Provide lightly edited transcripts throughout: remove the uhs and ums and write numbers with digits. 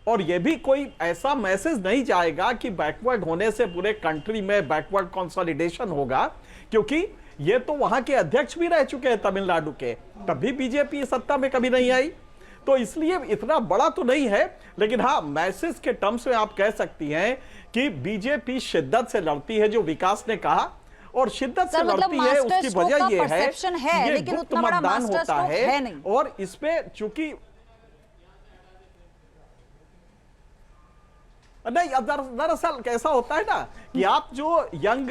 और ये भी कोई ऐसा मैसेज नहीं जाएगा कि बैकवर्ड होने से पूरे कंट्री में बैकवर्ड कंसोलिडेशन होगा, क्योंकि ये तो वहां के अध्यक्ष भी रह चुके हैं तमिलनाडु के, तब भी बीजेपी सत्ता में कभी नहीं आई। तो इसलिए इतना बड़ा तो नहीं है, लेकिन हाँ मैसेज के टर्म्स में आप कह सकती हैं कि बीजेपी शिद्दत से लड़ती है, जो विकास ने कहा, और शिद्दत से लड़ती है उसकी वजह यह है ये गुप्त मतदान होता है और इसपे चूंकि नहीं, दरअसल कैसा होता है ना कि आप जो यंग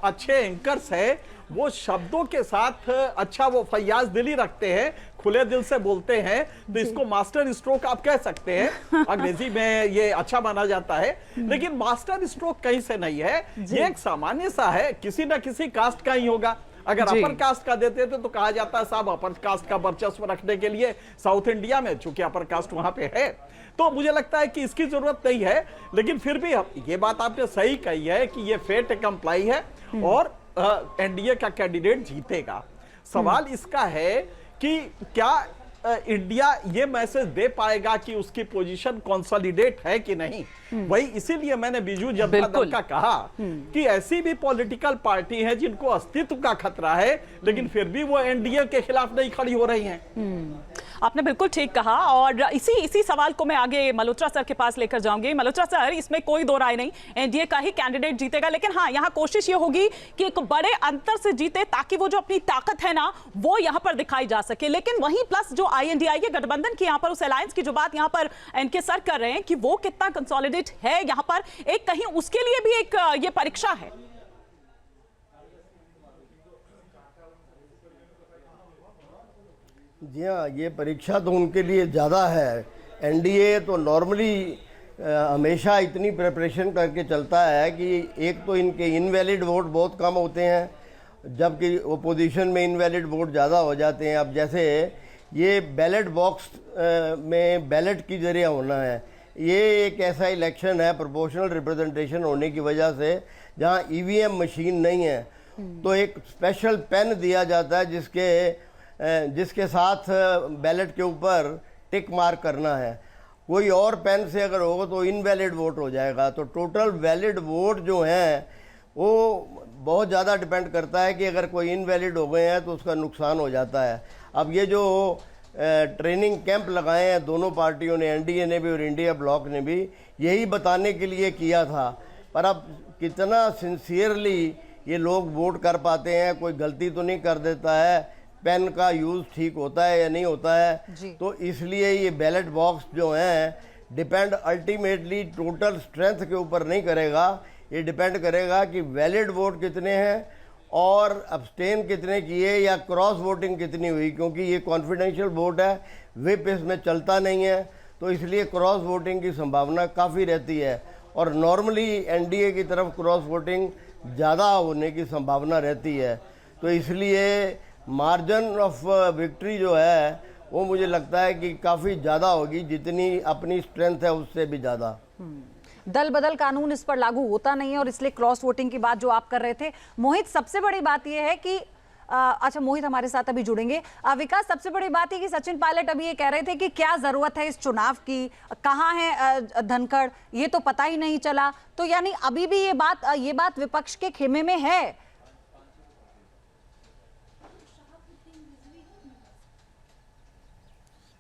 अच्छे एंकर्स हैं वो शब्दों के साथ अच्छा वो फैयाज दिली रखते हैं, खुले दिल से बोलते हैं, तो इसको मास्टर स्ट्रोक आप कह सकते हैं, अंग्रेजी में ये अच्छा माना जाता है। लेकिन मास्टर स्ट्रोक कहीं से नहीं है, ये एक सामान्य सा है, किसी ना किसी कास्ट का ही होगा। अगर अपर कास्ट का देते थे तो कहा जाता है साहब अपर कास्ट का वर्चस्व रखने के लिए साउथ इंडिया में, चूंकि अपर कास्ट वहां पे है, तो मुझे लगता है कि इसकी जरूरत नहीं है। लेकिन फिर भी ये बात आपने सही कही है कि ये फेट कंप्लाई है और एनडीए का कैंडिडेट जीतेगा। सवाल इसका है कि क्या इंडिया ये मैसेज दे पाएगा कि उसकी पोजीशन कंसोलिडेट है कि नहीं। वही इसीलिए मैंने बीजू जनता दल का कहा कि ऐसी भी पॉलिटिकल पार्टी है जिनको अस्तित्व का खतरा है, लेकिन फिर भी वो एनडीए के खिलाफ नहीं खड़ी हो रही हैं। आपने बिल्कुल ठीक कहा और इसी सवाल को मैं आगे मल्होत्रा सर के पास लेकर जाऊंगी। मल्होत्रा सर, इसमें कोई दो राय नहीं, एनडीए का ही कैंडिडेट जीतेगा, लेकिन हाँ यहाँ कोशिश ये होगी कि एक बड़े अंतर से जीते ताकि वो जो अपनी ताकत है ना वो यहाँ पर दिखाई जा सके। लेकिन वहीं प्लस जो आईएनडीआई के गठबंधन की यहाँ पर उस अलायंस की जो बात यहाँ पर एनके सर कर रहे हैं कि वो कितना कंसोलिडेट है यहाँ पर, एक कहीं उसके लिए भी एक ये परीक्षा है। जी हाँ, ये परीक्षा तो उनके लिए ज़्यादा है। एनडीए तो नॉर्मली हमेशा इतनी प्रिपरेशन करके चलता है कि एक तो इनके इनवैलिड वोट बहुत कम होते हैं, जबकि ओपोजिशन में इनवैलिड वोट ज़्यादा हो जाते हैं। अब जैसे ये बैलेट बॉक्स में बैलेट की जरिए होना है, ये एक ऐसा इलेक्शन है प्रोपोर्शनल रिप्रेजेंटेशन होने की वजह से, जहाँ ईवीएम मशीन नहीं है, तो एक स्पेशल पेन दिया जाता है जिसके साथ बैलेट के ऊपर टिक मार्क करना है। कोई और पेन से अगर होगा तो इनवैलिड वोट हो जाएगा। तो टोटल वैलिड वोट जो हैं वो बहुत ज़्यादा डिपेंड करता है कि अगर कोई इनवैलिड हो गए हैं तो उसका नुकसान हो जाता है। अब ये जो ट्रेनिंग कैंप लगाए हैं दोनों पार्टियों ने, एनडीए ने भी और इंडिया ब्लॉक ने भी, यही बताने के लिए किया था। पर अब कितना सिंसियरली ये लोग वोट कर पाते हैं, कोई गलती तो नहीं कर देता है, पेन का यूज़ ठीक होता है या नहीं होता है, तो इसलिए ये बैलेट बॉक्स जो हैं डिपेंड अल्टीमेटली टोटल स्ट्रेंथ के ऊपर नहीं करेगा। ये डिपेंड करेगा कि वैलिड वोट कितने हैं और अब्सटेन कितने किए या क्रॉस वोटिंग कितनी हुई, क्योंकि ये कॉन्फिडेंशियल वोट है, व्हिप इसमें चलता नहीं है, तो इसलिए क्रॉस वोटिंग की संभावना काफ़ी रहती है। और नॉर्मली एनडीए की तरफ क्रॉस वोटिंग ज़्यादा होने की संभावना रहती है। तो इसलिए मार्जिन ऑफ विक्ट्री जो है वो मुझे लगता है कि काफ़ी ज़्यादा होगी, जितनी अपनी स्ट्रेंथ है उससे भी ज़्यादा। दल बदल कानून इस पर लागू होता नहीं है और इसलिए क्रॉस वोटिंग की बात जो आप कर रहे थे मोहित, सबसे बड़ी बात यह है कि अच्छा मोहित हमारे साथ अभी जुड़ेंगे। विकास, सबसे बड़ी बात है कि सचिन पायलट अभी ये कह रहे थे कि क्या जरूरत है इस चुनाव की, कहाँ है धनखड़, ये तो पता ही नहीं चला। तो यानी अभी भी ये बात विपक्ष के खेमे में है।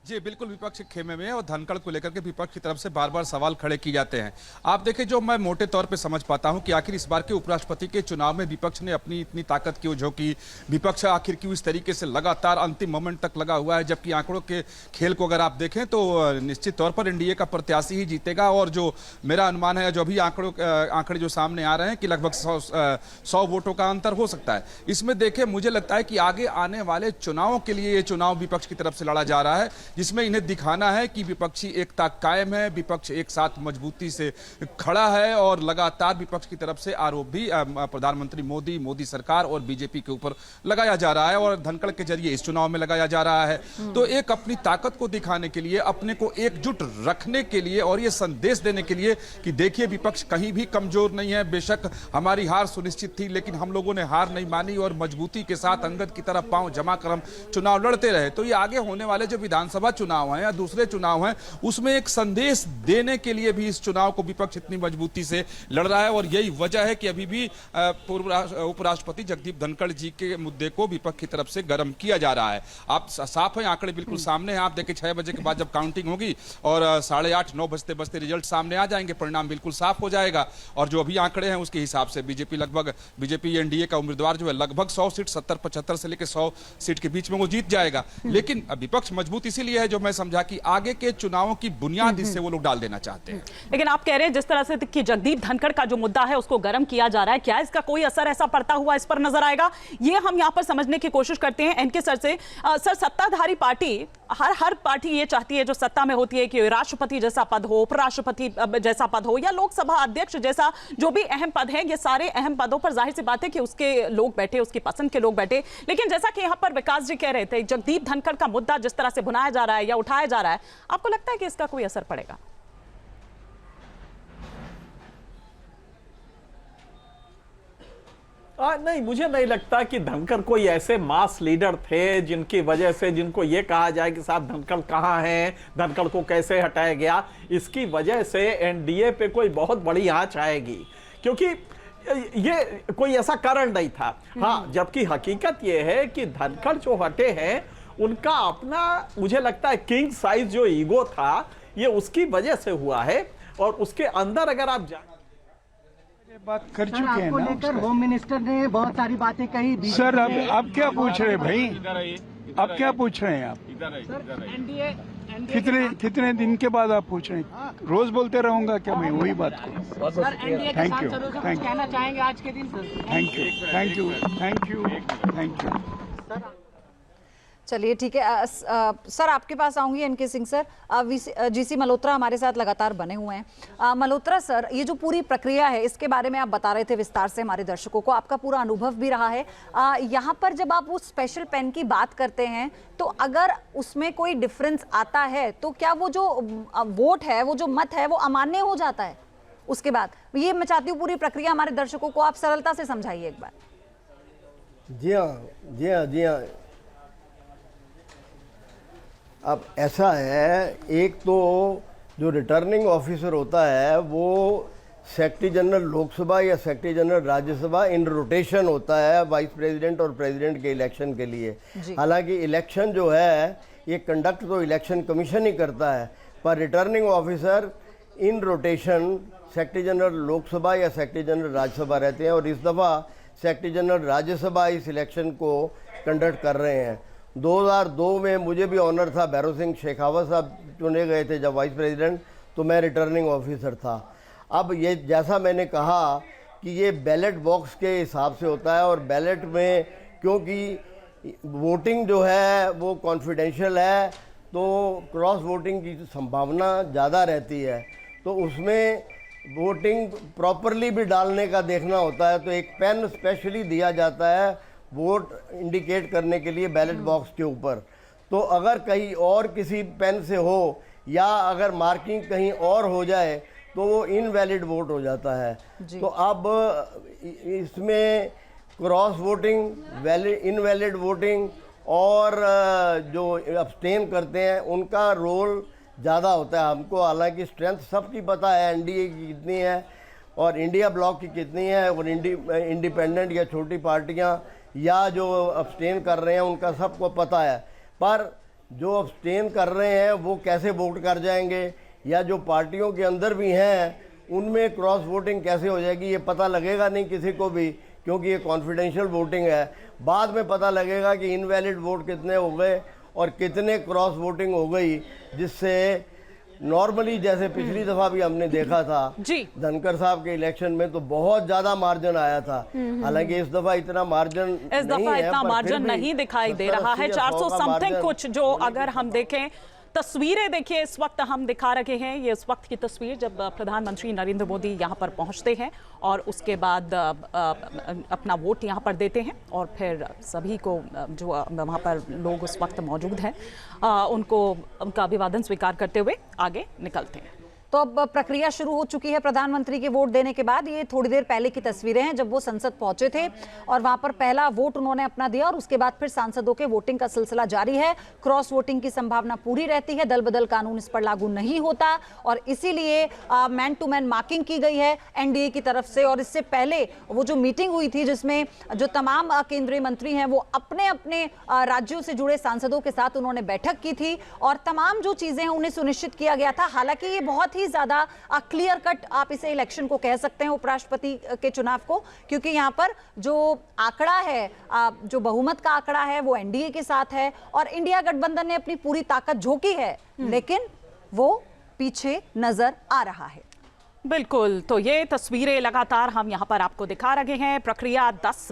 जी बिल्कुल, विपक्ष के खेमे में और धनखड़ को लेकर के विपक्ष की तरफ से बार बार सवाल खड़े किए जाते हैं। आप देखें, जो मैं मोटे तौर पे समझ पाता हूं कि आखिर इस बार के उपराष्ट्रपति के चुनाव में विपक्ष ने अपनी इतनी ताकत क्यों झोंकी, विपक्ष आखिर क्यों इस तरीके से लगातार अंतिम मोमेंट तक लगा हुआ है, जबकि आंकड़ों के खेल को अगर आप देखें तो निश्चित तौर पर एनडीए का प्रत्याशी ही जीतेगा। और जो मेरा अनुमान है, जो अभी आंकड़े जो सामने आ रहे हैं कि लगभग 100 वोटों का अंतर हो सकता है। इसमें देखें, मुझे लगता है कि आगे आने वाले चुनावों के लिए ये चुनाव विपक्ष की तरफ से लड़ा जा रहा है, जिसमें इन्हें दिखाना है कि विपक्षी एकता कायम है, विपक्ष एक साथ मजबूती से खड़ा है और लगातार विपक्ष की तरफ से आरोप भी प्रधानमंत्री मोदी सरकार और बीजेपी के ऊपर लगाया जा रहा है और धनखड़ के जरिए इस चुनाव में लगाया जा रहा है। तो एक अपनी ताकत को दिखाने के लिए, अपने को एकजुट रखने के लिए और ये संदेश देने के लिए कि देखिए विपक्ष कहीं भी कमजोर नहीं है, बेशक हमारी हार सुनिश्चित थी लेकिन हम लोगों ने हार नहीं मानी और मजबूती के साथ अंगद की तरफ पांव जमा कर हम चुनाव लड़ते रहे। तो ये आगे होने वाले जो विधानसभा विधानसभा चुनाव है या दूसरे चुनाव हैं, उसमें एक संदेश देने के लिए भी इस चुनाव को विपक्ष इतनी मजबूती से लड़ रहा है। और यही वजह है कि अभी भी पूर्व उपराष्ट्रपति जगदीप धनखड़ जी के मुद्दे को विपक्ष की तरफ से गर्म किया जा रहा है। आप साफ है, आंकड़े बिल्कुल सामने हैं। आप देखिए 6 बजे के बाद जब काउंटिंग होगी और 8:30 9 बजते बजते रिजल्ट सामने आ जाएंगे, परिणाम बिल्कुल साफ हो जाएगा। और जो अभी आंकड़े हैं उसके हिसाब से बीजेपी एनडीए का उम्मीदवार जो है लगभग 100 सीट 70-75 से लेकर 100 सीट के बीच में वो जीत जाएगा। लेकिन विपक्ष मजबूत इसीलिए है, जो मैं समझा कि आगे के चुनावों की बुनियाद इससे वो लोग डाल देना चाहते हैं। लेकिन आप कह रहे हैं जिस तरह से कि जगदीप धनखड़ का जो मुद्दा है उसको गर्म किया जा रहा है, क्या इसका कोई असर ऐसा पड़ता हुआ इस पर नजर आएगा? ये हम यहां पर समझने की कोशिश करते हैं एनके सर से। सर, सत्ताधारी पार्टी, हर पार्टी ये चाहती है जो सत्ता में होती है कि राष्ट्रपति जैसा पद हो, उपराष्ट्रपति जैसा पद हो या लोकसभा अध्यक्ष जैसा जो भी अहम पद है, ये सारे अहम पदों पर जाहिर सी बात है कि उसके लोग बैठे, उसकी पसंद के लोग बैठे। लेकिन जैसा कि यहां पर विकास जी कह रहे थे, जगदीप धनखड़ का मुद्दा जिस तरह से भुनाया जा रहा है या उठाया जा रहा है, आपको लगता है कि इसका कोई असर पड़ेगा? नहीं, मुझे नहीं लगता कि धनखड़ कोई ऐसे मास लीडर थे जिनकी वजह से जिनको ये कहा जाए कि साहब धनखड़ कहाँ हैं, धनखड़ को कैसे हटाया गया। इसकी वजह से एनडीए पे कोई बहुत बड़ी आंच आएगी, क्योंकि ये कोई ऐसा कारण नहीं था। हाँ, जबकि हकीकत ये है कि धनखड़ जो हटे हैं उनका अपना, मुझे लगता है किंग साइज जो ईगो था, ये उसकी वजह से हुआ है। और उसके अंदर अगर आप बात कर चुके हैं ना, लेकर होम मिनिस्टर ने बहुत सारी बातें कही। सर अब क्या पूछ रहे हैं भाई, अब क्या पूछ रहे हैं आप? कितने दिन के बाद आप पूछ रहे हैं? रोज बोलते रहूंगा क्या मैं वही बात को? थैंक यू, कहना चाहेंगे आज के दिन? Thank you. चलिए ठीक है। सर, आपके पास आऊंगी NK Singh sir. GC Malhotra हमारे साथ लगातार बने हुए हैं। मल्होत्रा सर, ये जो पूरी प्रक्रिया है इसके बारे में आप बता रहे थे विस्तार से हमारे दर्शकों को, आपका पूरा अनुभव भी रहा है। यहाँ पर जब आप उस स्पेशल पेन की बात करते हैं तो अगर उसमें कोई डिफरेंस आता है तो क्या वो जो वोट है, वो जो मत है, वो अमान्य हो जाता है? उसके बाद ये मैं चाहती हूँ पूरी प्रक्रिया हमारे दर्शकों को आप सरलता से समझाइए एक बार। जी हाँ। अब ऐसा है, एक तो जो रिटर्निंग ऑफिसर होता है वो सेक्रेटरी जनरल लोकसभा या सेक्रेटरी जनरल राज्यसभा इन रोटेशन होता है वाइस प्रेसिडेंट और प्रेसिडेंट के इलेक्शन के लिए। हालांकि इलेक्शन जो है ये कंडक्ट तो इलेक्शन कमीशन ही करता है, पर returning officer in rotation secretary general Lok Sabha या सेक्रेटरी जनरल राज्यसभा रहते हैं। और इस दफ़ा सेक्रेटरी जनरल राज्यसभा इस इलेक्शन को कंडक्ट कर रहे हैं। 2002 में मुझे भी ऑनर था, भैरव सिंह शेखावत साहब चुने गए थे जब वाइस प्रेसिडेंट, तो मैं रिटर्निंग ऑफिसर था। अब ये जैसा मैंने कहा कि ये बैलेट बॉक्स के हिसाब से होता है, और बैलेट में क्योंकि वोटिंग जो है वो कॉन्फिडेंशियल है तो क्रॉस वोटिंग की संभावना ज़्यादा रहती है, तो उसमें वोटिंग प्रॉपरली भी डालने का देखना होता है। तो एक पेन स्पेशली दिया जाता है वोट इंडिकेट करने के लिए बैलेट बॉक्स के ऊपर। तो अगर कहीं और किसी पेन से हो या अगर मार्किंग कहीं और हो जाए तो वो इनवैलिड वोट हो जाता है। तो अब इसमें क्रॉस वोटिंग, इनवैलिड वोटिंग और जो अब्सटेन करते हैं उनका रोल ज़्यादा होता है। हमको हालांकि स्ट्रेंथ सबकी पता है, एनडीए की कितनी है और इंडिया ब्लॉक की कितनी है, और इंडिपेंडेंट या छोटी पार्टियां या जो अब्सटेन कर रहे हैं उनका सबको पता है। पर जो अब्सटेन कर रहे हैं वो कैसे वोट कर जाएंगे, या जो पार्टियों के अंदर भी हैं उनमें क्रॉस वोटिंग कैसे हो जाएगी, ये पता लगेगा नहीं किसी को भी, क्योंकि ये कॉन्फिडेंशियल वोटिंग है। बाद में पता लगेगा कि इनवैलिड वोट कितने हो गए और कितने क्रॉस वोटिंग हो गई, जिससे नॉर्मली जैसे पिछली दफा भी हमने देखा था धनखड़ साहब के इलेक्शन में तो बहुत ज्यादा मार्जिन आया था। हालांकि इस दफा इतना मार्जिन नहीं दिखाई दे रहा है। 400 समथिंग कुछ, जो अगर हम देखें तस्वीरें, देखिए इस वक्त हम दिखा रहे हैं, ये इस वक्त की तस्वीर जब प्रधानमंत्री नरेंद्र मोदी यहाँ पर पहुँचते हैं और उसके बाद अपना वोट यहाँ पर देते हैं और फिर सभी को जो वहाँ पर लोग उस वक्त मौजूद हैं उनको उनका अभिवादन स्वीकार करते हुए आगे निकलते हैं। तो अब प्रक्रिया शुरू हो चुकी है प्रधानमंत्री के वोट देने के बाद। ये थोड़ी देर पहले की तस्वीरें हैं जब वो संसद पहुंचे थे और वहां पर पहला वोट उन्होंने अपना दिया और उसके बाद फिर सांसदों के वोटिंग का सिलसिला जारी है। क्रॉस वोटिंग की संभावना पूरी रहती है, दल बदल कानून इस पर लागू नहीं होता और इसीलिए मैन टू मैन मार्किंग की गई है एनडीए की तरफ से। और इससे पहले वो जो मीटिंग हुई थी जिसमें जो तमाम केंद्रीय मंत्री हैं वो अपने अपने राज्यों से जुड़े सांसदों के साथ उन्होंने बैठक की थी और तमाम जो चीजें हैं उन्हें सुनिश्चित किया गया था। हालांकि ये बहुत ही ज्यादा क्लियर कट आप इसे इलेक्शन को कह सकते हैं, उपराष्ट्रपति के चुनाव को, क्योंकि यहाँ पर जो आंकड़ा है, जो बहुमत का आंकड़ा है वो एनडीए के साथ है और इंडिया गठबंधन ने अपनी पूरी ताकत झोंकी है लेकिन वो पीछे नजर आ रहा है। बिल्कुल, तो ये तस्वीरें लगातार हम यहाँ पर आपको दिखा रहे हैं। प्रक्रिया 10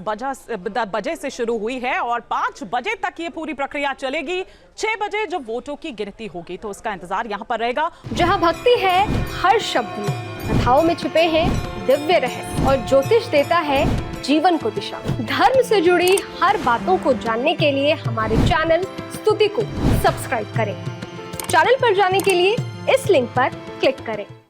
बजे से शुरू हुई है और 5 बजे तक ये पूरी प्रक्रिया चलेगी। 6 बजे जब वोटों की गिनती होगी तो उसका इंतजार यहाँ पर रहेगा। जहाँ भक्ति है हर शब्द में, कथाओं में छुपे हैं दिव्य रहस्य और ज्योतिष देता है जीवन को दिशा। धर्म से जुड़ी हर बातों को जानने के लिए हमारे चैनल स्तुति को सब्सक्राइब करें। चैनल पर जाने के लिए इस लिंक पर क्लिक करें।